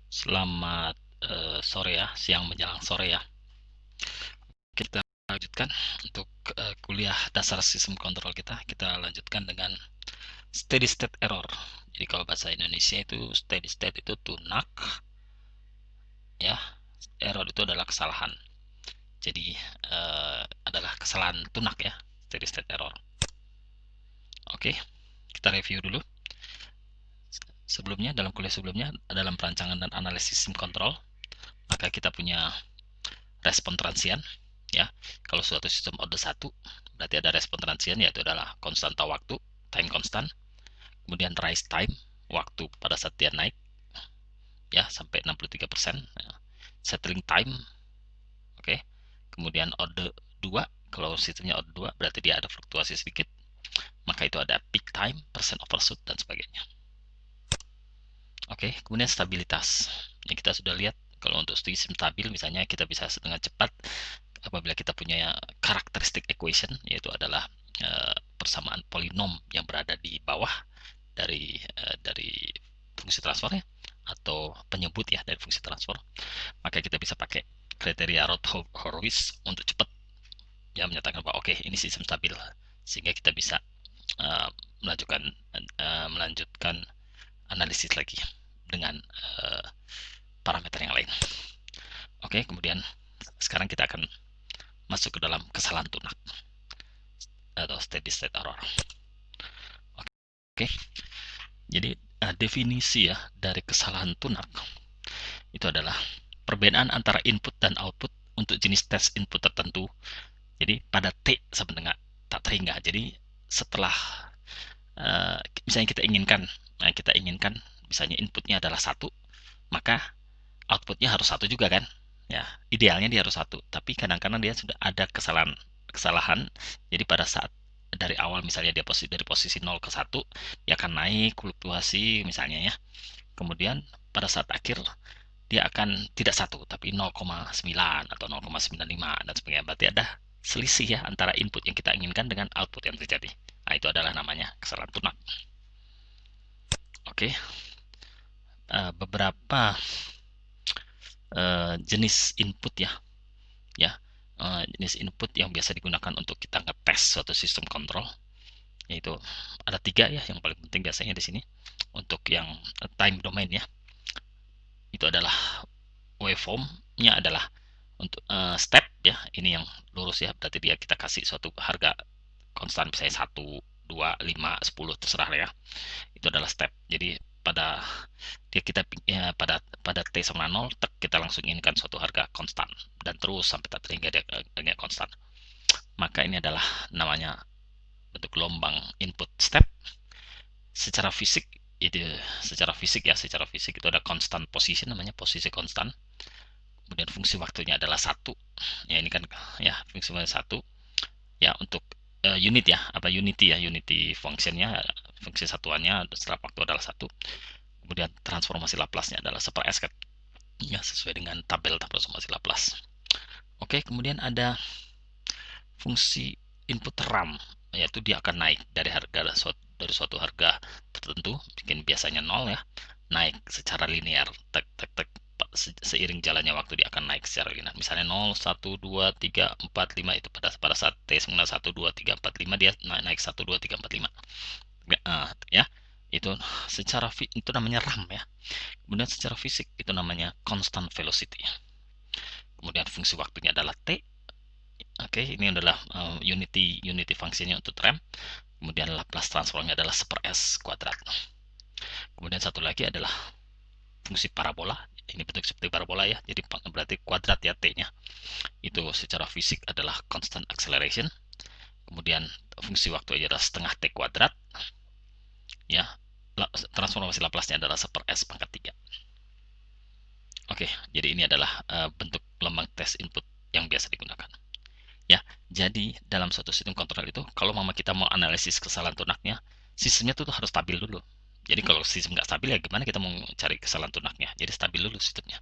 Selamat sore ya, siang menjelang sore ya. Kita lanjutkan untuk kuliah dasar sistem kontrol kita. Kita lanjutkan dengan steady state error. Jadi kalau bahasa Indonesia itu steady state itu tunak, ya. Error itu adalah kesalahan. Jadi adalah kesalahan tunak ya, steady state error. Oke, kita review dulu. Sebelumnya, dalam kuliah sebelumnya, dalam perancangan dan analisis sistem kontrol, maka kita punya respon transient ya. Kalau suatu sistem order 1 berarti ada respon transient, yaitu adalah konstanta waktu, time constant, kemudian rise time, waktu pada saat dia naik ya sampai 63%, ya. Settling time, oke. Kemudian order 2, kalau sistemnya order 2 berarti dia ada fluktuasi sedikit, maka itu ada peak time, percent overshoot, dan sebagainya. Oke, kemudian stabilitas. Ya, kita sudah lihat kalau untuk sistem stabil misalnya kita bisa dengan cepat apabila kita punya karakteristik equation, yaitu adalah persamaan polinom yang berada di bawah dari fungsi transfernya atau penyebut ya dari fungsi transfer, maka kita bisa pakai kriteria Roth-Horowitz untuk cepat ya menyatakan bahwa oke, ini sistem stabil, sehingga kita bisa uh, melanjutkan analisis lagi dengan parameter yang lain. Oke, kemudian sekarang kita akan masuk ke dalam kesalahan tunak atau steady state error. Oke, jadi definisi ya dari kesalahan tunak itu adalah perbedaan antara input dan output untuk jenis tes input tertentu. Jadi pada T sampai dengan tak terhingga. Jadi setelah misalnya kita inginkan misalnya inputnya adalah satu, maka outputnya harus satu juga kan? Ya, idealnya dia harus satu. Tapi kadang-kadang dia sudah ada kesalahan. Jadi pada saat dari awal misalnya dia dari posisi 0 ke 1, dia akan naik fluktuasi misalnya ya. Kemudian pada saat akhir dia akan tidak satu tapi 0,9 atau 0,95 dan sebagainya. Berarti ada selisih ya antara input yang kita inginkan dengan output yang terjadi. Nah, itu adalah namanya kesalahan tunak. Oke, beberapa jenis input ya, jenis input yang biasa digunakan untuk kita ngetes suatu sistem kontrol, yaitu ada 3 ya yang paling penting biasanya di sini. Untuk yang time domain ya, itu adalah waveformnya adalah untuk step ya, ini yang lurus ya, berarti dia kita kasih suatu harga konstan misalnya 1, 2, 5, 10 terserah ya, itu adalah step. Jadi pada dia kita ya, pada T sama 0 kita langsung inginkan suatu harga konstan dan terus sampai tak terhingga dia konstan, maka ini adalah namanya bentuk gelombang input step. Secara fisik itu secara fisik itu ada constant position, namanya posisi konstan. Kemudian fungsi waktunya adalah satu ya, ini kan ya fungsi waktunya satu ya. Untuk unit ya, apa unity ya, unity functionnya, fungsi satuannya setelah waktu adalah satu. Kemudian transformasi Laplace-nya adalah 1/s kan ya, sesuai dengan tabel transformasi Laplace. Oke, kemudian ada fungsi input RAM, yaitu dia akan naik dari suatu harga tertentu, mungkin biasanya 0 ya, naik secara linear, tek tek tek, seiring jalannya waktu dia akan naik secara linear. Misalnya 0, 1, 2, 3, 4, 5 itu pada saat T sembilan 1, 2, 3, 4, 5 dia naik 1, 2, 3, 4, 5. Ya, itu itu namanya RAM ya. Kemudian secara fisik itu namanya constant velocity. Kemudian fungsi waktunya adalah T. Oke, ini adalah unity fungsinya untuk RAM. Kemudian Laplace transformnya adalah 1/s kuadrat. Kemudian satu lagi adalah fungsi parabola. Ini bentuk seperti parabola ya, jadi berarti kuadrat ya T-nya. Itu secara fisik adalah constant acceleration. Kemudian fungsi waktu adalah setengah T kuadrat. Ya, transformasi Laplace-nya adalah 1/s pangkat 3. Oke, jadi ini adalah bentuk gelombang tes input yang biasa digunakan. Ya, jadi dalam suatu sistem kontrol itu, kalau kita mau analisis kesalahan tunaknya, sistemnya tuh harus stabil dulu. Jadi kalau sistem nggak stabil ya gimana kita mau cari kesalahan tunaknya? Jadi stabil dulu sistemnya.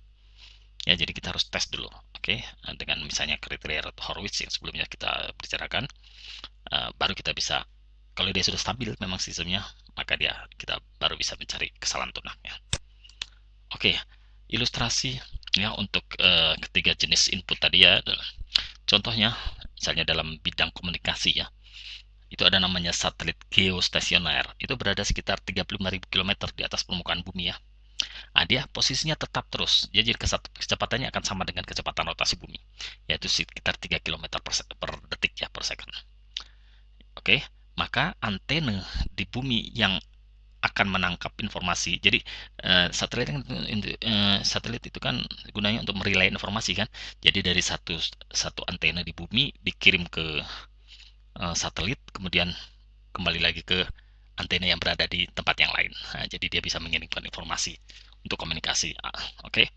Ya, jadi kita harus tes dulu, oke? Dengan misalnya kriteria Horowitz yang sebelumnya kita bicarakan, baru kita bisa, kalau dia sudah stabil memang sistemnya, maka kita baru bisa mencari kesalahan tunaknya. Oke, ilustrasi ya untuk ketiga jenis input tadi ya. Contohnya misalnya dalam bidang komunikasi ya. Itu ada namanya satelit geostasioner. Itu berada sekitar 35.000 km di atas permukaan bumi ya. Nah, dia posisinya tetap terus. Jadi kecepatannya akan sama dengan kecepatan rotasi bumi, yaitu sekitar 3 km per detik ya, per second. Oke, maka antena di bumi yang akan menangkap informasi. Jadi satelit itu kan gunanya untuk merelay informasi kan. Jadi dari satu antena di bumi dikirim ke satelit, kemudian kembali lagi ke antena yang berada di tempat yang lain. Nah, jadi dia bisa mengirimkan informasi untuk komunikasi. Oke.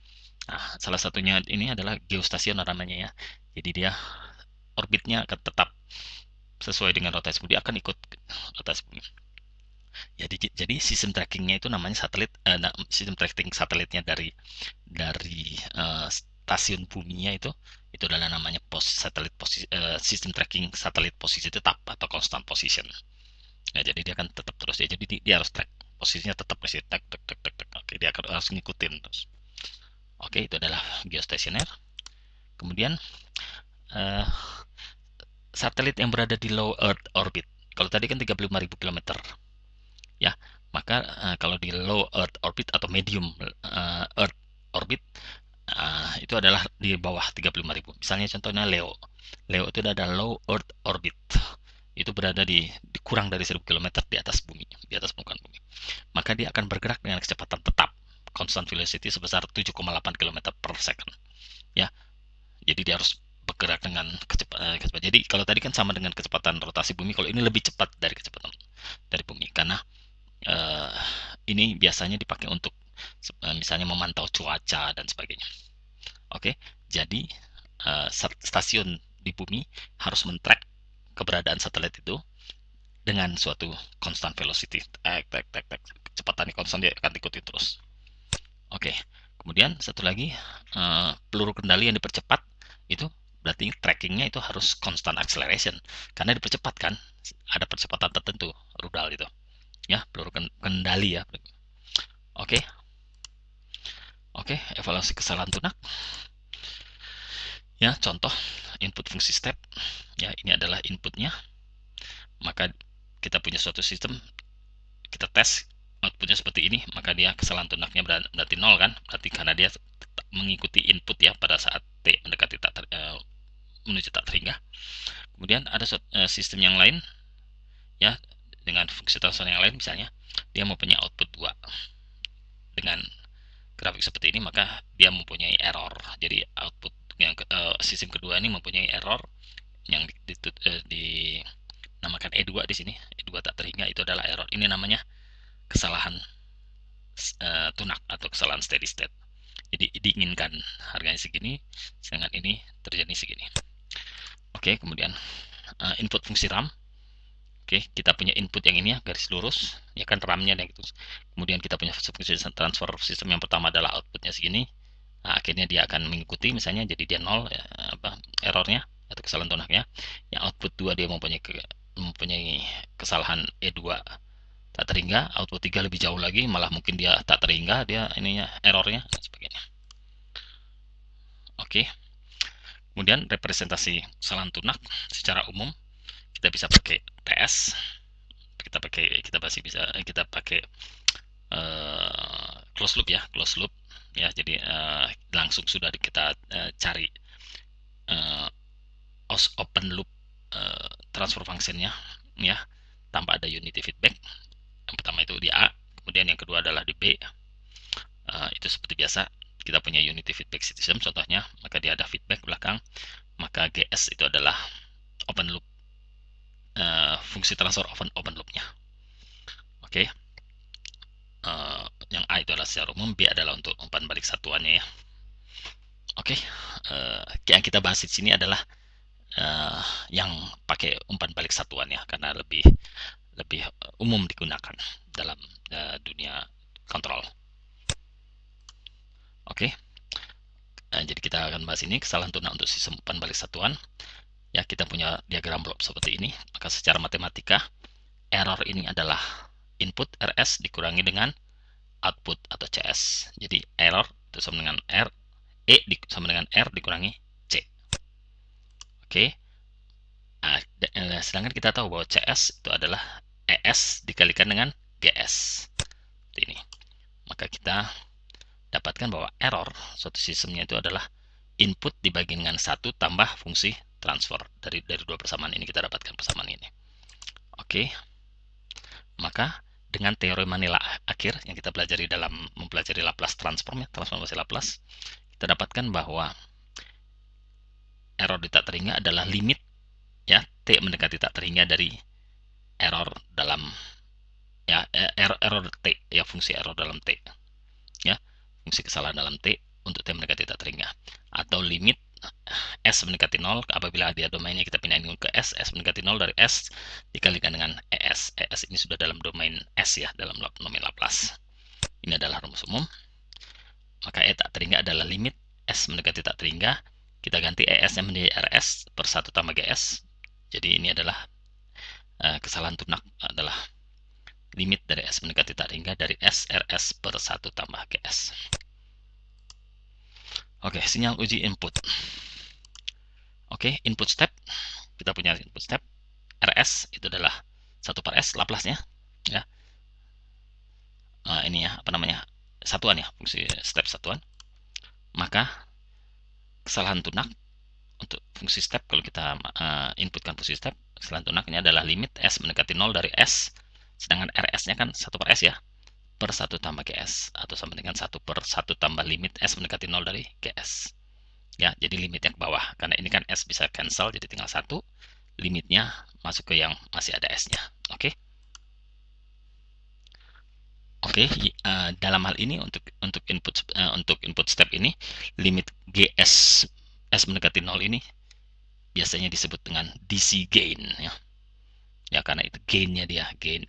Nah, salah satunya ini adalah geostasioner namanya ya. Jadi dia orbitnya akan tetap sesuai dengan rotasi bumi, dia akan ikut rotasi bumi. Jadi sistem trackingnya itu namanya satelit, sistem tracking satelitnya dari stasiun buminya itu adalah namanya sistem tracking satelit posisi tetap atau constant position. Ya, jadi dia akan tetap terus ya. Jadi dia harus track posisinya tetap masih tek tek tek tek tek. Oke, dia akan harus ngikutin terus. Oke, itu adalah geostationer. Kemudian uh, satelit yang berada di low Earth orbit. Kalau tadi kan 35.000 km ya, maka kalau di low Earth orbit atau medium Earth orbit itu adalah di bawah 35.000. Misalnya contohnya Leo. Leo itu ada low Earth orbit. Itu berada di kurang dari 1.000 km di atas bumi, di atas permukaan bumi. Maka dia akan bergerak dengan kecepatan tetap, constant velocity sebesar 7,8 km per second. Ya, jadi dia harus bergerak dengan kecepatan. Jadi kalau tadi kan sama dengan kecepatan rotasi bumi, kalau ini lebih cepat dari kecepatan dari bumi, karena uh, ini biasanya dipakai untuk misalnya memantau cuaca dan sebagainya. Oke, jadi stasiun di bumi harus men-track keberadaan satelit itu dengan suatu constant velocity. Kecepatannya konstan, dia akan ikuti terus. Oke, kemudian satu lagi, peluru kendali yang dipercepat itu berarti trackingnya itu harus constant acceleration karena dipercepat kan, ada percepatan tertentu rudal itu ya, peluru kendali ya. Oke, oke, evaluasi kesalahan tunak ya. Contoh input fungsi step ya, ini adalah inputnya, maka kita punya suatu sistem, kita tes outputnya seperti ini, maka dia kesalahan tunaknya berarti 0 kan, berarti karena dia mengikuti input ya pada saat T mendekati menuju tak terhingga. Kemudian ada sistem yang lain ya, dengan fungsi transfer yang lain, misalnya dia mempunyai output 2 dengan grafik seperti ini, maka dia mempunyai error. Jadi output yang sistem kedua ini mempunyai error yang dinamakan E2 di sini. E2 tak terhingga, itu adalah error. Ini namanya kesalahan tunak atau kesalahan steady state. Jadi diinginkan harganya segini, sedangkan ini terjadi segini. Oke, kemudian input fungsi RAM. Oke, kita punya input yang ini ya, garis lurus, ya kan RAM-nya gitu. Kemudian kita punya fungsi transfer sistem yang pertama adalah outputnya segini. Nah, akhirnya dia akan mengikuti, misalnya jadi dia 0 ya, errornya atau kesalahan tunaknya. Yang output 2 dia mempunyai kesalahan E2 tak terhingga, output 3 lebih jauh lagi, malah mungkin dia tak terhingga, dia ininya errornya dan sebagainya. Oke. Kemudian representasi kesalahan tunak secara umum kita bisa pakai TS, kita pakai close loop ya, jadi langsung sudah kita cari open loop transfer functionnya ya, tanpa ada unity feedback. Yang pertama itu di A, kemudian yang kedua adalah di B. Itu seperti biasa kita punya unity feedback system contohnya, maka dia ada feedback belakang, maka GS itu adalah open loop, fungsi transfer open loopnya. Oke. Yang A itu adalah secara umum, B adalah untuk umpan balik satuannya ya. Oke, yang kita bahas di sini adalah yang pakai umpan balik satuan ya, karena lebih umum digunakan dalam dunia kontrol. Oke, jadi kita akan bahas ini kesalahan tunak untuk sistem umpan balik satuan. Ya, kita punya diagram blok seperti ini. Maka secara matematika, error ini adalah input RS dikurangi dengan output atau CS. Jadi error itu sama dengan R, E sama dengan R dikurangi C. Oke. Sedangkan kita tahu bahwa CS itu adalah ES dikalikan dengan GS. Seperti ini. Maka kita dapatkan bahwa error suatu sistemnya itu adalah input dibagi dengan 1 tambah fungsi transfer. Dari dua persamaan ini kita dapatkan persamaan ini. Oke. Maka dengan teorema nilai akhir yang kita pelajari dalam mempelajari Laplace transform, transformasi Laplace, kita dapatkan bahwa error di tak terhingga adalah limit ya T mendekati tak terhingga dari error dalam ya error T ya, fungsi error dalam T ya, fungsi kesalahan dalam T untuk T mendekati tak terhingga, atau limit S mendekati 0 apabila dia domainnya kita pindahin ke S mendekati 0 dari S dikalikan dengan ES. ES ini sudah dalam domain S ya, dalam domain Laplace. Ini adalah rumus umum. Maka E tak terhingga adalah limit S mendekati tak terhingga. Kita ganti ES-nya menjadi RS per 1 tambah GS. Jadi ini adalah kesalahan tunak adalah limit dari S mendekati tak terhingga dari S RS per 1 tambah GS. Oke, sinyal uji input. Oke, input step. Kita punya input step. RS itu adalah 1 per S Laplace-nya. Ya. Ini ya, apa namanya? Satuan ya, fungsi step satuan. Maka kesalahan tunak untuk fungsi step, kalau kita inputkan fungsi step, kesalahan tunak ini adalah limit S mendekati 0 dari S, sedangkan RS-nya kan 1 per S ya, per 1 tambah GS, atau sama dengan 1 per 1 tambah limit S mendekati 0 dari GS. Ya, jadi limitnya ke bawah, karena ini kan S bisa cancel, jadi tinggal 1, limitnya masuk ke yang masih ada S-nya. Oke. Oke, dalam hal ini untuk input step ini, limit GS S mendekati 0 ini biasanya disebut dengan DC gain ya. Ya, karena itu gainnya dia, gain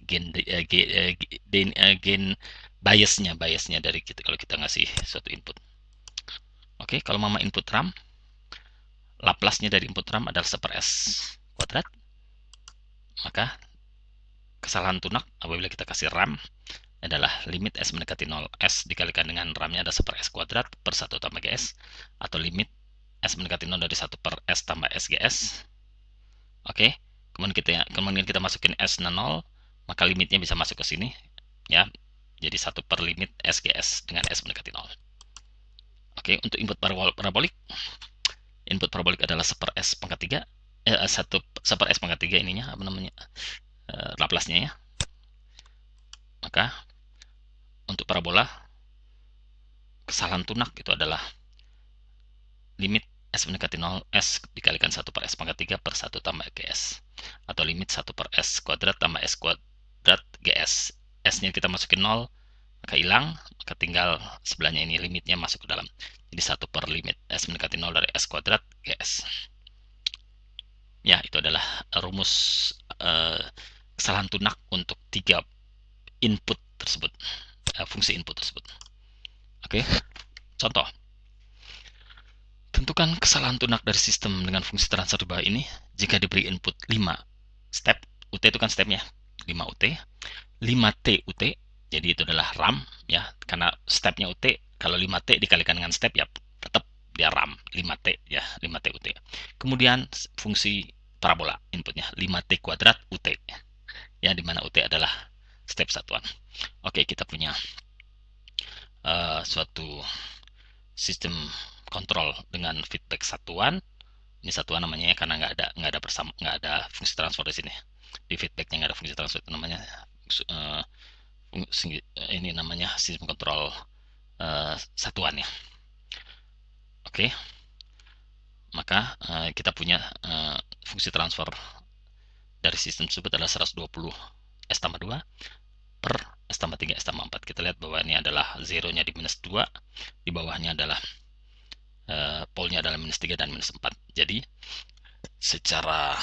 biasnya dari kita kalau kita ngasih suatu input. Oke, kalau mama input RAM, Laplace-nya dari input RAM adalah 1 per S kuadrat. Maka kesalahan tunak apabila kita kasih RAM adalah limit S mendekati 0, S dikalikan dengan RAM-nya ada 1 per S kuadrat per 1 tambah GS, atau limit S mendekati 0 dari 1 per S tambah SGS. Oke, kemudian kita masukin S-nya 0, maka limitnya bisa masuk ke sini ya, jadi 1 per limit SGS dengan S mendekati 0. Oke, untuk input parabolik adalah 1 per S pangkat 3, 1 per S pangkat 3 ininya, apa namanya, Laplace-nya ya. Maka untuk parabola, kesalahan tunak itu adalah limit S mendekati 0, S dikalikan 1 per S pangkat 3 per 1 tambah GS, atau limit 1 per S kuadrat tambah S kuadrat GS. S-nya kita masukin 0, maka hilang, maka tinggal sebelahnya ini limitnya masuk ke dalam. Jadi 1 per limit S mendekati 0 dari S kuadrat GS. Ya, itu adalah rumus kesalahan tunak untuk 3 input tersebut, fungsi input tersebut. Oke, contoh. Tentukan kesalahan tunak dari sistem dengan fungsi transfer di bawah ini jika diberi input 5 step. UT itu kan stepnya 5 UT, 5T UT, jadi itu adalah RAM ya, karena stepnya UT, kalau 5T dikalikan dengan step ya tetap dia RAM 5T ya, 5T UT. Kemudian fungsi parabola inputnya 5T kuadrat UT ya, dimana UT adalah step satuan. Oke, kita punya suatu sistem kontrol dengan feedback satuan. Ini satuan namanya ya, karena nggak ada fungsi transfer di sini. Di feedbacknya nggak ada fungsi transfer, itu namanya ini namanya sistem kontrol satuan ya. Oke, maka kita punya fungsi transfer dari sistem tersebut adalah 120 S tambah 2 per S tambah 3 S tambah 4. Kita lihat bahwa ini adalah zeronya di minus 2, di bawahnya adalah polnya adalah minus 3 dan minus 4. Jadi secara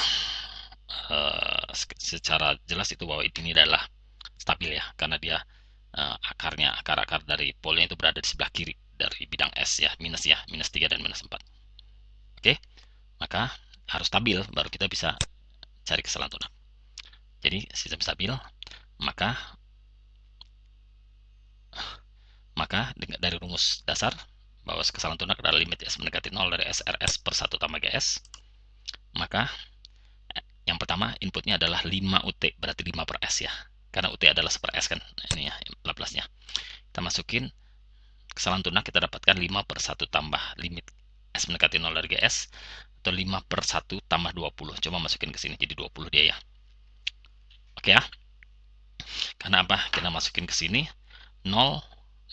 jelas itu bahwa ini adalah stabil ya, karena dia akar dari polnya itu berada di sebelah kiri dari bidang S ya, minus 3 dan minus 4. Oke, maka harus stabil baru kita bisa cari kesalahan tunak. Jadi sistem stabil, maka Maka dari rumus dasar bahwa kesalahan tunak adalah limit S mendekati 0 dari SRS per 1 tambah GS, maka yang pertama inputnya adalah 5 UT, berarti 5 per S ya, karena UT adalah 1 per S kan, ini ya Laplace-nya. Kita masukin kesalahan tunak, kita dapatkan 5 per 1 tambah limit S mendekati 0 dari GS, atau 5 per 1 tambah 20. Coba masukin ke sini, jadi 20 dia ya. Oke ya, karena apa? Kita masukin ke sini 0,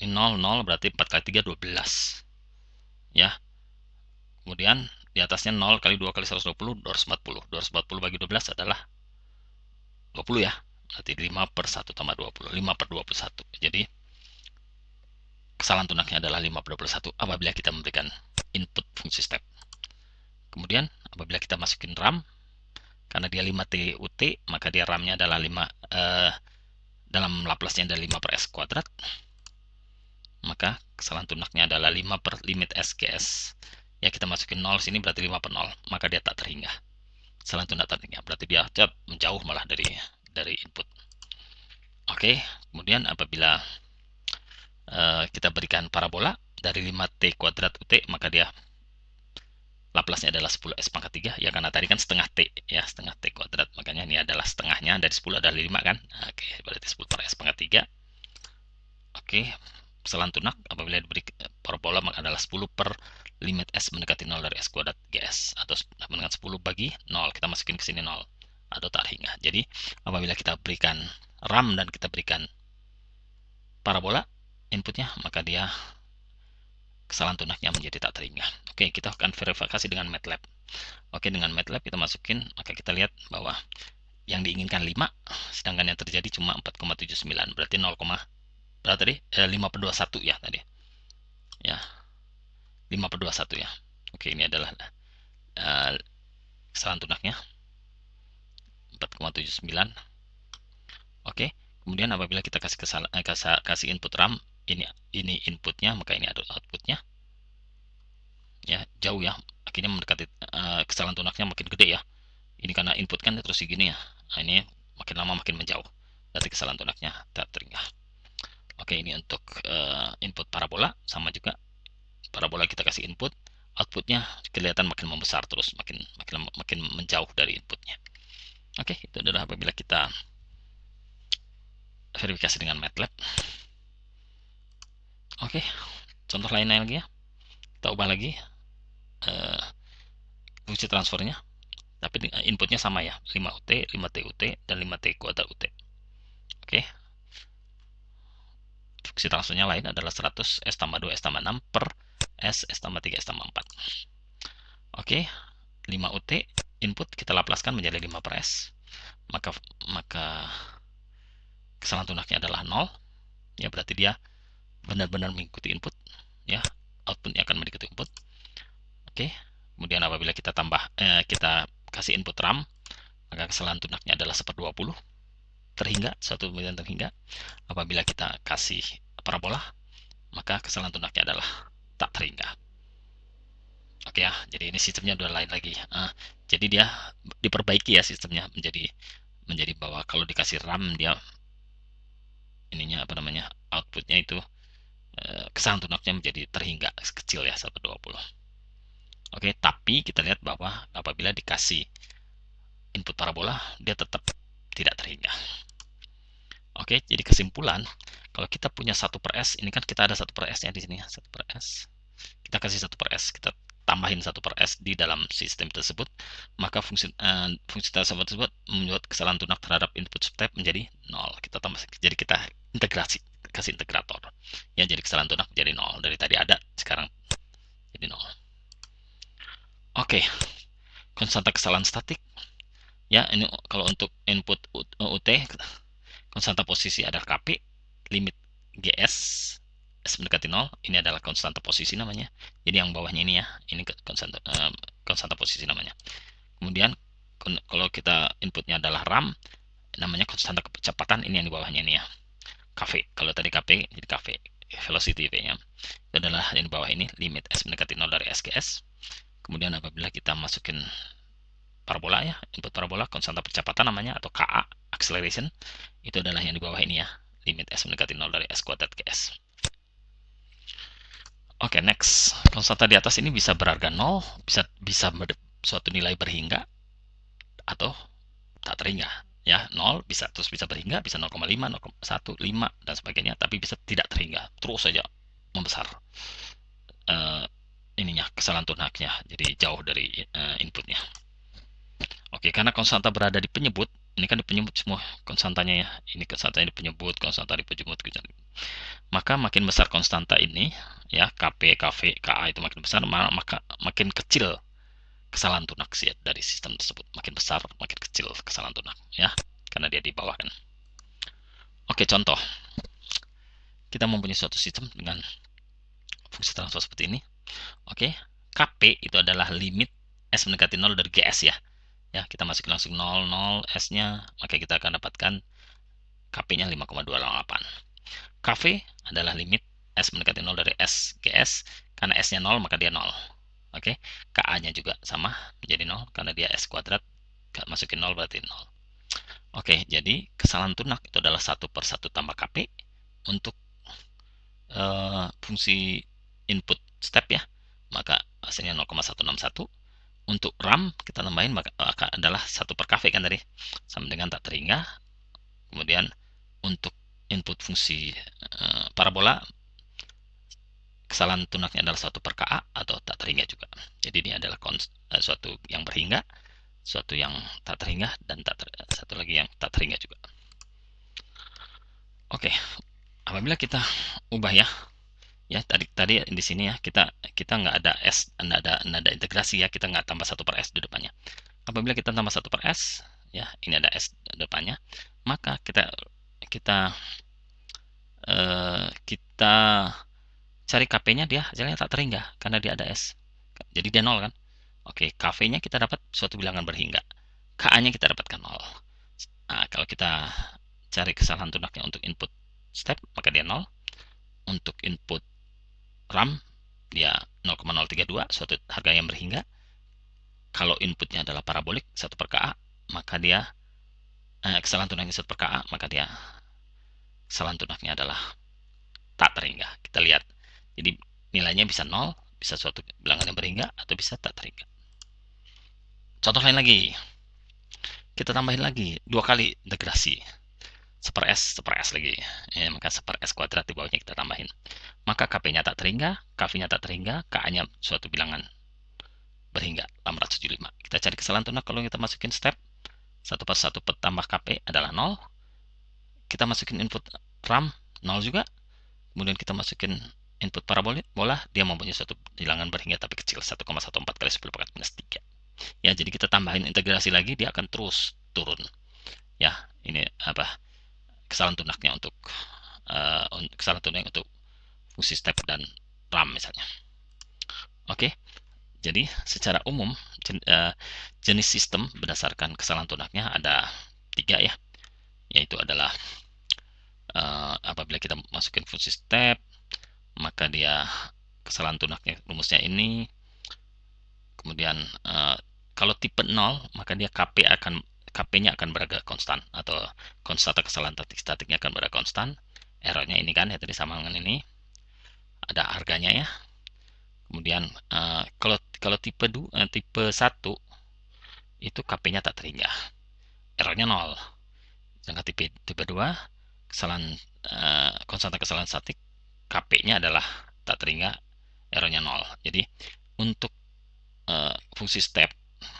ini 0, 0 berarti 4 kali 3, 12 ya. Kemudian di atasnya 0 kali 2 kali 120, 240. 240 bagi 12 adalah 20 ya. Berarti 5 per 1 tambah 20, 5 per 21. Jadi kesalahan tunaknya adalah 5 per 21 apabila kita memberikan input fungsi step. Kemudian apabila kita masukin RAM, karena dia 5T UT, maka dia RAM-nya adalah 5, dalam Laplace-nya ada 5 per S kuadrat. Maka kesalahan tunaknya adalah 5 per limit SGS. Ya, kita masukin 0 sini berarti 5 per 0, maka dia tak terhingga. Kesalahan tunak tak terhingga, berarti dia menjauh malah dari input. Oke, kemudian apabila kita berikan parabola dari 5T kuadrat UT, maka dia Laplace-nya adalah 10S pangkat 3, ya karena tadi kan setengah T, ya setengah T kuadrat, makanya ini adalah setengahnya, dari 10 adalah 5 kan. Oke, berarti 10 per S pangkat 3. Oke, kesalahan tunak apabila diberi parabola maka adalah 10 per limit S mendekati 0 dari S kuadrat GS, atau dengan 10 bagi 0, kita masukin ke sini 0, atau tak hingga. Jadi apabila kita berikan RAM dan kita berikan parabola inputnya, maka dia kesalahan tunaknya menjadi tak terhingga. Oke, kita akan verifikasi dengan MATLAB. Oke, dengan MATLAB kita masukin, maka kita lihat bahwa yang diinginkan 5, sedangkan yang terjadi cuma 4,79, berarti 0, berapa tadi? 5 per 21 ya tadi. Ya, 5 per 21 ya. Oke, ini adalah kesalahan tunaknya 4,79. Oke, kemudian apabila kita kasih input RAM, ini inputnya, maka ini adalah outputnya. Ya, jauh ya, akhirnya mendekati kesalahan tunaknya makin gede ya. Ini karena input kan terus segini ya. Nah, ini makin lama makin menjauh. Berarti kesalahan tunaknya tak terhingga. Oke, ini untuk input parabola, sama juga parabola kita kasih input, outputnya kelihatan makin membesar terus, makin menjauh dari inputnya. Oke, itu adalah apabila kita verifikasi dengan MATLAB. Oke, contoh lainnya lagi ya. Kita ubah lagi fungsi transfernya, tapi inputnya sama ya, 5UT, 5TUT, dan 5T kuadrat UT. Oke, fungsi transfernya lain adalah 100 S tambah 2 S tambah 6 per S tambah 3 S tambah 4. Oke, 5UT input kita laplaskan menjadi 5 per S, maka kesalahan tunaknya adalah 0 ya, berarti dia benar-benar mengikuti input ya, outputnya akan mengikuti input. Oke, kemudian apabila kita kita kasih input RAM, maka kesalahan tunaknya adalah 1/20 terhingga, 1/20 terhingga. Apabila kita kasih parabola, maka kesalahan tunaknya adalah tak terhingga. Oke ya, jadi ini sistemnya udah lain lagi. Jadi dia diperbaiki ya sistemnya, menjadi bahwa kalau dikasih RAM dia ininya apa namanya, outputnya itu kesalahan tunaknya menjadi terhingga kecil ya, 1/20. Oke, tapi kita lihat bahwa apabila dikasih input parabola dia tetap tidak terhingga. Oke, jadi kesimpulan, kalau kita punya 1 per S, ini kan kita ada 1 per S nya di sini ya, 1 per S. Kita kasih 1 per S, kita tambahin 1 per S di dalam sistem tersebut, maka fungsi tersebut membuat kesalahan tunak terhadap input step menjadi 0. Kita tambah, jadi kita integrasi, kasih integrator. Ya, jadi kesalahan tunak menjadi 0. Dari tadi ada, sekarang jadi 0. Oke, konstanta kesalahan statik. Ya, ini kalau untuk input UT, konstanta posisi adalah KP, limit GS S mendekati 0, ini adalah konstanta posisi namanya. Jadi yang bawahnya ini ya, ini konstanta posisi namanya. Kemudian kalau kita inputnya adalah RAM, namanya konstanta kecepatan, ini yang di bawahnya ini ya, KV. Kalau tadi KP, jadi KV, velocity V-nya. Itu adalah yang di bawah ini, limit S mendekati 0 dari SGS. Kemudian apabila kita masukin parabola ya, input parabola, konstanta percepatan namanya, atau KA, acceleration, itu adalah yang di bawah ini ya, limit S mendekati 0 dari S kuadrat GS. Oke, next. Konstanta di atas ini bisa berharga 0, bisa suatu nilai berhingga atau tak terhingga. Ya, 0 bisa terus bisa berhingga, bisa 0,5, 0,1, 5 dan sebagainya, tapi bisa tidak terhingga. Terus saja membesar ininya kesalahan tunaknya. Jadi jauh dari inputnya. Oke, karena konstanta berada di penyebut, ini kan di penyebut semua konstantanya ya. Ini konstantanya di penyebut, konstanta di penyebut. Maka makin besar konstanta ini, ya Kp, Kv, Ka itu makin besar, maka makin kecil kesalahan tunak dari sistem tersebut. Makin besar, makin kecil kesalahan tunak, ya, karena dia di bawah kan. Oke, contoh. Kita mempunyai suatu sistem dengan fungsi transfer seperti ini. Oke, Kp itu adalah limit S mendekati 0 dari GS ya. Ya, kita masukin langsung 0, 0 S-nya, maka kita akan dapatkan Kp-nya 5,288. Kv adalah limit S mendekati 0 dari S GS, karena S-nya 0 maka dia 0. Oke, Ka-nya juga sama menjadi 0 karena dia S kuadrat, masukin 0 berarti 0. Oke, jadi kesalahan tunak itu adalah 1/1 tambah Kp untuk fungsi input step ya, maka hasilnya 0,161. Untuk RAM kita tambahin maka adalah 1/Kv kan tadi, sama dengan tak terhingga. Kemudian untuk input fungsi parabola, kesalahan tunaknya adalah 1/Ka atau tak terhingga juga. Jadi ini adalah suatu yang berhingga, suatu yang tak terhingga, dan satu lagi yang tak terhingga juga. Oke, apabila kita ubah ya tadi di sini ya kita nggak ada S, nggak ada integrasi ya, kita nggak tambah 1/S di depannya. Apabila kita tambah 1/S ya, ini ada S di depannya, maka kita cari Kp-nya, dia hasilnya tak terhingga karena dia ada S, jadi dia 0 kan. Oke, Kv-nya kita dapat suatu bilangan berhingga, Ka-nya kita dapatkan 0. Nah, kalau kita cari kesalahan tunaknya untuk input step, maka dia 0. Untuk input RAM, dia 0,032, suatu harga yang berhingga. Kalau inputnya adalah parabolik 1/Ka, maka dia kesalahan tunaknya 1/Ka, maka dia kesalahan tunaknya adalah tak terhingga. Kita lihat, jadi nilainya bisa 0, bisa suatu bilangan yang berhingga, atau bisa tak terhingga. Contoh lain lagi, kita tambahin lagi 2 kali integrasi, 1/S lagi ya, maka 1/S kuadrat di bawahnya kita tambahin, maka Kp-nya tak terhingga, Kv-nya tak terhingga, Ka-nya suatu bilangan berhingga 875. Kita cari kesalahan tunak kalau kita masukin step 1/1 tambah Kp adalah 0. Kita masukin input RAM 0 juga. Kemudian kita masukin input parabola, dia mempunyai suatu bilangan berhingga tapi kecil, 1,14 kali 10 pangkat minus 3. Ya, jadi kita tambahin integrasi lagi, dia akan terus turun. Ya, ini kesalahan tunaknya untuk fungsi step dan RAM misalnya. Oke. Jadi secara umum jenis sistem berdasarkan kesalahan tunaknya ada 3 ya, yaitu adalah apabila kita masukin fungsi step, maka dia kesalahan tunaknya rumusnya ini. Kemudian kalau tipe 0, maka dia Kp-nya akan berada konstan, atau konstanta kesalahan statiknya akan berada konstan. Errornya ini kan ya, tadi sama dengan ini, ada harganya ya. Kemudian kalau tipe 1 itu Kp-nya tak terhingga, errornya 0. Sedangkan tipe 2 konstanta kesalahan statik, Kp-nya adalah tak terhingga, errornya 0. Jadi untuk fungsi step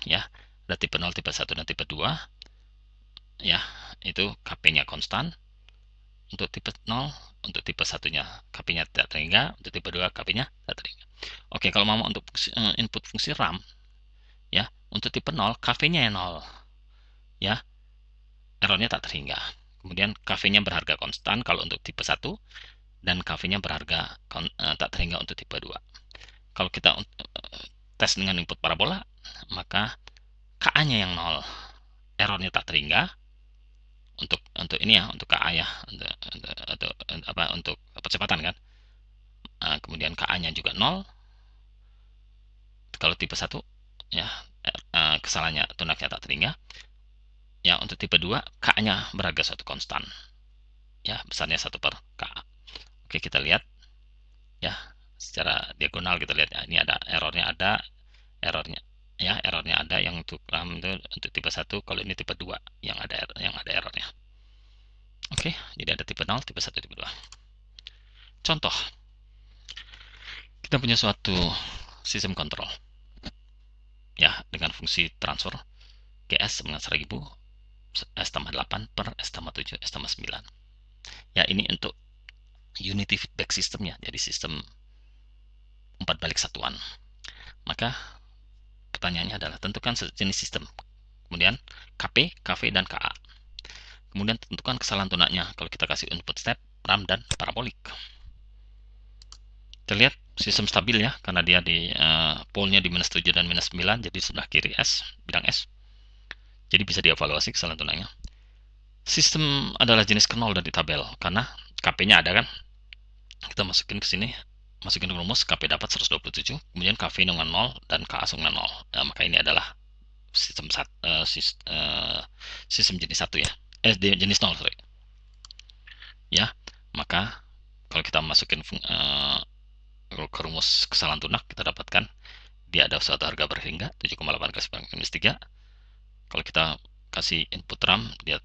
ya, ada tipe 0, tipe 1, dan tipe 2 ya, itu Kp-nya konstan. Untuk tipe 0, untuk tipe 1-nya Kp-nya tak terhingga, untuk tipe 2 Kp-nya tak terhingga. Oke, kalau mau untuk input fungsi RAM ya, untuk tipe 0 Kv-nya 0 ya, errornya tak terhingga. Kemudian Kv-nya berharga konstan kalau untuk tipe 1, dan Kv-nya berharga tak terhingga untuk tipe 2. Kalau kita tes dengan input parabola, maka Ka-nya yang 0, errornya tak terhingga. Untuk ini ya, untuk Ka ya, untuk percepatan kan. Kemudian Ka-nya juga 0 kalau tipe 1 ya, kesalahannya tunaknya tak terhingga. Ya, untuk tipe 2 Ka-nya berharga suatu konstan ya, besarnya 1/Ka. Oke, kita lihat ya, secara diagonal kita lihat ya. Ini ada errornya, errornya ada yang untuk RAM itu untuk tipe 1, kalau ini tipe 2 yang ada errornya. Oke, jadi ada tipe 0, tipe 1, tipe 2. Contoh, kita punya suatu sistem kontrol ya dengan fungsi transfer GS dengan 1000 S tambah 8 per S tambah 7 S tambah 9. Ya, ini untuk unity feedback systemnya, jadi sistem 4 balik satuan. Maka pertanyaannya adalah tentukan jenis sistem, kemudian KP, KV, dan KA. Kemudian tentukan kesalahan tunaknya kalau kita kasih input step, RAM, dan parabolik. Kita lihat sistem stabil ya, karena dia di polnya di -7 dan -9, jadi sebelah kiri S, bidang S. Jadi bisa dievaluasi kesalahan tunaknya. Sistem adalah jenis ke 0 dari tabel, karena KP-nya ada kan. Kita masukin ke sini, masukin rumus, KP dapat 127, kemudian KV dengan 0 dan KA dengan 0. Nah, maka ini adalah sistem sistem jenis 1 ya. Jenis 0, sorry. Ya, maka kalau kita masukin ke rumus kesalahan tunak, kita dapatkan dia ada suatu harga berhingga 7,8 kali 9 -3. Kalau kita kasih input RAM, dia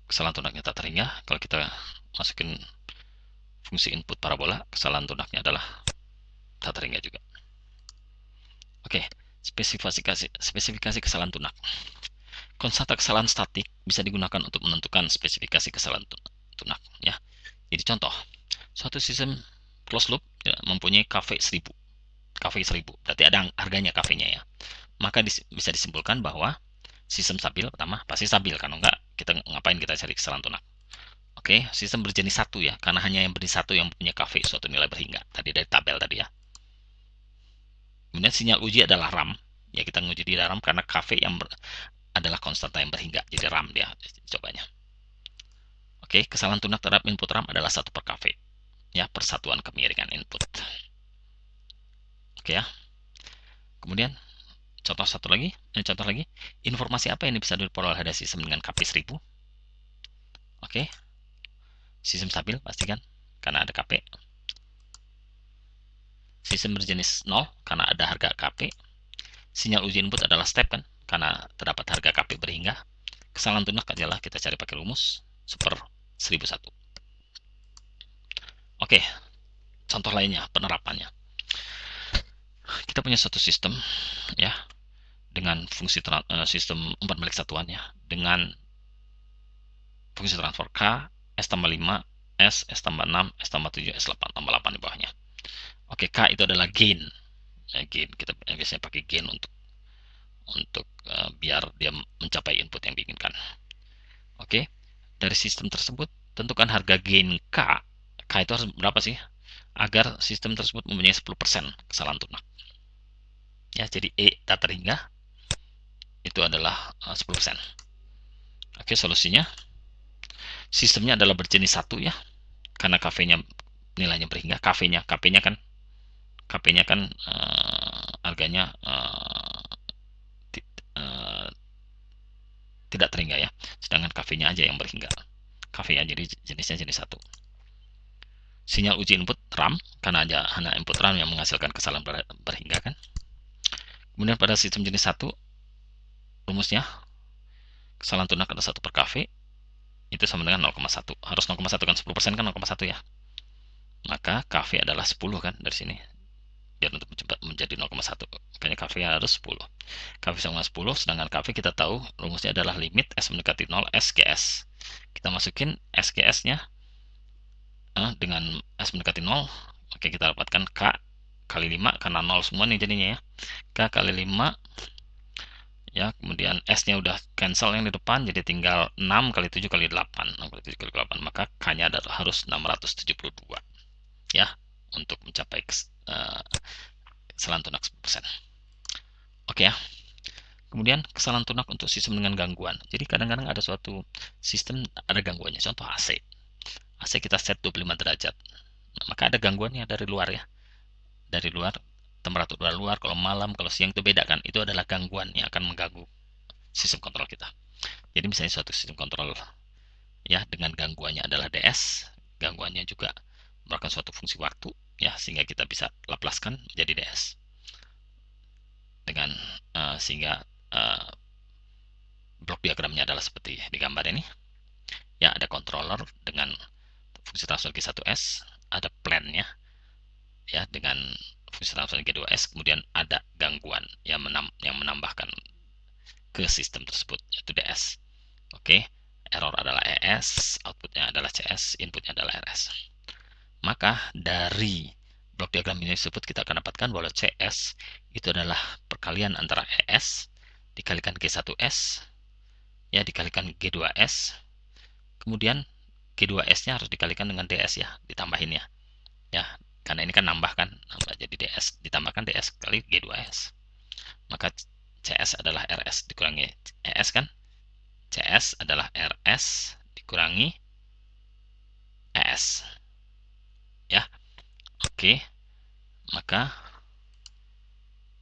kesalahan tunaknya tak terhingga. Kalau kita masukin fungsi input parabola, kesalahan tunaknya adalah tak terhingga juga. Oke, spesifikasi kesalahan tunak. Konstanta kesalahan statik bisa digunakan untuk menentukan spesifikasi kesalahan tunak ya. Jadi contoh, suatu sistem closed loop ya, mempunyai KV 1000. KV 1000, berarti ada harganya KV-nya ya. Maka bisa disimpulkan bahwa sistem stabil pertama pasti stabil, kalau enggak kita ngapain kita cari kesalahan tunak. Oke, sistem berjenis 1 ya, karena hanya yang berjenis 1 yang punya KV suatu nilai berhingga tadi dari tabel tadi ya. Kemudian sinyal uji adalah RAM ya, kita nguji di RAM karena KV yang adalah konstanta yang berhingga, jadi RAM dia cobanya. Oke, kesalahan tunak terhadap input RAM adalah 1 per KV ya, persatuan kemiringan input. Oke ya. Kemudian contoh lagi, informasi apa yang bisa diperoleh dari sistem dengan KP 1000? Oke, sistem stabil pastikan karena ada KP. Sistem berjenis 0 karena ada harga KP. Sinyal uji input adalah step kan, karena terdapat harga KP berhingga. Kesalahan tunak adalah kita cari pakai rumus super 1001. Oke, contoh lainnya penerapannya. Kita punya suatu sistem ya dengan fungsi sistem 4 balik satuan ya, dengan fungsi transfer K, S tambah 5, S tambah 6, S tambah 7, S tambah 8 di bawahnya. Oke, K itu adalah gain. Ya, gain kita biasanya pakai gain untuk biar dia mencapai input yang diinginkan. Oke, dari sistem tersebut tentukan harga gain K. K itu harus berapa sih agar sistem tersebut mempunyai 10% kesalahan tunak. Ya, jadi E tak terhingga itu adalah 10%. Oke, solusinya sistemnya adalah berjenis 1 ya, karena KV-nya nilainya berhingga. KP-nya kan harganya tidak terhingga ya, sedangkan KV-nya aja yang berhingga. KV-nya jadi jenisnya jenis 1. Sinyal uji input RAM, karena hanya input RAM yang menghasilkan kesalahan berhingga kan. Kemudian pada sistem jenis 1, rumusnya kesalahan tunak ada 1 per KV, itu sama dengan 0,1. Harus 0,1 kan, 10% kan 0,1 ya. Maka KV adalah 10 kan dari sini. Biar untuk menjadi 0,1. Makanya KV harus 10. KV sama 10, sedangkan KV kita tahu rumusnya adalah limit S mendekati 0 SGS. Kita masukin SGS-nya dengan S mendekati 0. Oke, kita dapatkan K kali 5 karena 0 semua nih jadinya ya. K kali 5 ya, kemudian S-nya udah cancel yang di depan, jadi tinggal 6 kali 7 kali 8. 6 kali 7 kali 8, maka K-nya harus 672 ya, untuk mencapai kesalahan tunak 10%. Oke ya. Kemudian kesalahan tunak untuk sistem dengan gangguan. Jadi kadang-kadang ada suatu sistem ada gangguannya. Contoh AC. AC kita set 25 derajat. Nah, maka ada gangguannya dari luar ya. Dari luar, temperatur luar, kalau malam, kalau siang itu beda kan. Itu adalah gangguan yang akan mengganggu sistem kontrol kita. Jadi misalnya suatu sistem kontrol ya dengan gangguannya adalah DS, gangguannya juga merupakan suatu fungsi waktu, ya, sehingga kita bisa laplaskan menjadi ds dengan sehingga blok diagramnya adalah seperti di gambar ini. Ya, ada controller dengan fungsi transfer G1S, ada plan-nya ya dengan fungsi transfer G2S, kemudian ada gangguan yang menambahkan ke sistem tersebut, yaitu DS. Oke, error adalah ES, outputnya adalah CS, inputnya adalah RS. Maka dari blok diagram ini tersebut kita akan dapatkan bahwa CS itu adalah perkalian antara ES dikalikan G1S ya dikalikan G2S, kemudian G2S-nya harus dikalikan dengan DS ya, ditambahin ya, karena ini kan nambah jadi DS ditambahkan DS kali G2S, maka CS adalah RS dikurangi ES kan, CS adalah RS dikurangi ES ya. Oke, maka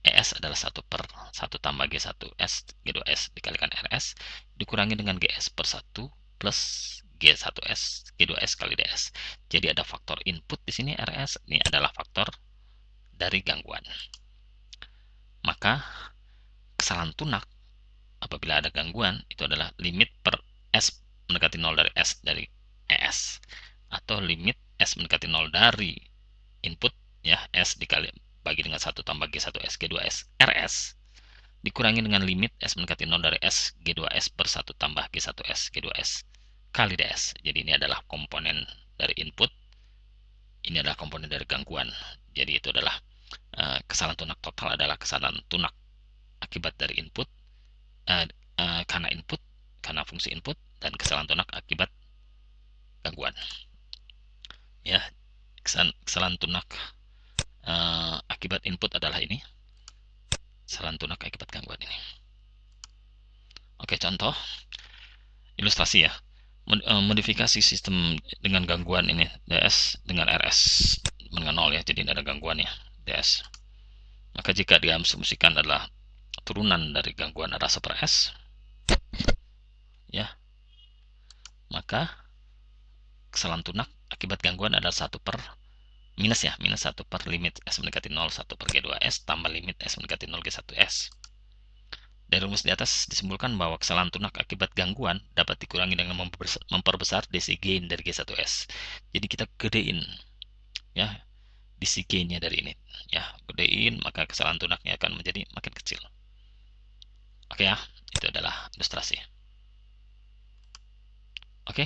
ES adalah 1 per 1 tambah G1S G2S dikalikan RS dikurangi dengan GS per 1 plus G1S G2S kali DS. Jadi ada faktor input di sini RS, ini adalah faktor dari gangguan. Maka kesalahan tunak apabila ada gangguan itu adalah limit per S mendekati 0 dari S dari ES, atau limit S mendekati 0 dari input ya, S dikali bagi dengan 1 tambah G1S G2S RS dikurangi dengan limit S mendekati 0 dari S G2S per 1 tambah G1S G2S kali DS. Jadi ini adalah komponen dari input, ini adalah komponen dari gangguan. Jadi itu adalah kesalahan tunak total adalah kesalahan tunak akibat dari input, karena input, karena fungsi input, dan kesalahan tunak akibat gangguan. Ya, kesalahan tunak akibat input adalah ini, kesalahan tunak akibat gangguan ini. Oke, contoh ilustrasi ya. Modifikasi sistem dengan gangguan ini DS dengan RS dengan 0 ya, jadi tidak ada gangguan ya DS. Maka jika diasumsikan adalah turunan dari gangguan adalah 1 per S ya, maka kesalahan tunak akibat gangguan adalah 1 per minus ya, minus 1 per limit S mendekati 0 1 per G2S tambah limit S mendekati 0 G1S. Dari rumus di atas disimpulkan bahwa kesalahan tunak akibat gangguan dapat dikurangi dengan memperbesar DC gain dari G1S. Jadi kita gedein ya DC gain-nya dari ini ya, gedein, maka kesalahan tunaknya akan menjadi makin kecil. Oke ya, itu adalah ilustrasi. Oke,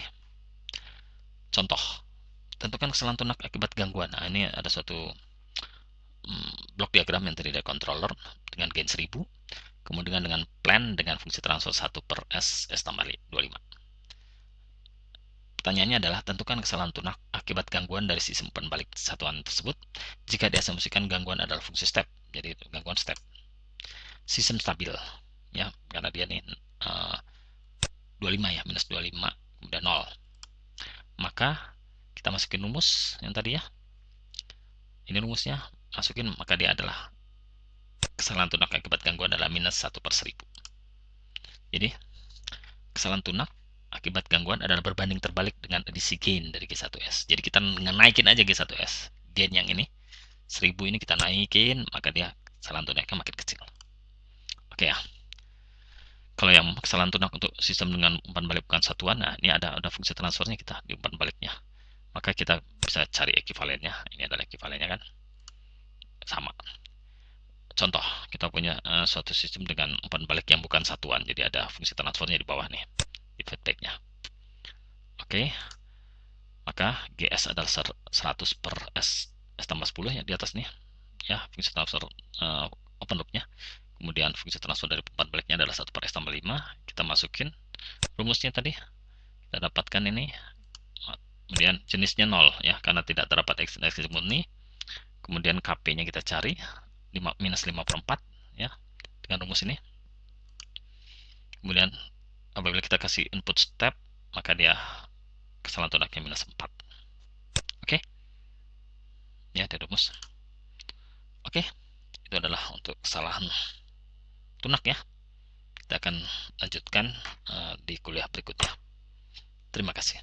contoh tentukan kesalahan tunak akibat gangguan. Nah, ini ada suatu blok diagram yang terdiri dari controller dengan gain 1000, kemudian dengan plan dengan fungsi transfer 1 per S tambah 25. Pertanyaannya adalah tentukan kesalahan tunak akibat gangguan dari sistem umpan balik satuan tersebut jika diasumsikan gangguan adalah fungsi step. Jadi gangguan step. Sistem stabil ya, karena dia nih 25 ya, minus 25 kemudian 0. Maka kita masukin rumus yang tadi ya. Ini rumusnya, masukin, maka dia adalah kesalahan tunak akibat gangguan adalah minus 1 per 1000. Jadi kesalahan tunak akibat gangguan adalah berbanding terbalik dengan adisi gain dari G1S. Jadi kita naikin aja G1S. Gain yang ini 1000 ini kita naikin, maka dia kesalahan tunaknya makin kecil. Oke ya. Kalau yang kesalahan tunak untuk sistem dengan umpan balik bukan satuan, nah ini ada fungsi transfernya kita di umpan baliknya. Maka kita bisa cari ekivalennya. Ini adalah ekivalennya kan. Sama. Contoh, kita punya suatu sistem dengan umpan balik yang bukan satuan. Jadi ada fungsi transfernya di bawah nih, di feedbacknya. Oke, maka GS adalah 100 per S tambah 10 ya di atas nih. Ya, fungsi transfer open loopnya. Kemudian fungsi transfer dari umpan baliknya adalah 1 per S tambah 5. Kita masukin rumusnya tadi. Kita dapatkan ini. Kemudian jenisnya 0 ya, karena tidak terdapat ekstensi murni. Kemudian KP-nya kita cari minus 5 per 4 ya, dengan rumus ini. Kemudian apabila kita kasih input step, maka dia kesalahan tunaknya minus 4. Oke, ya ada rumus. Oke, itu adalah untuk kesalahan tunak ya. Kita akan lanjutkan di kuliah berikutnya. Terima kasih.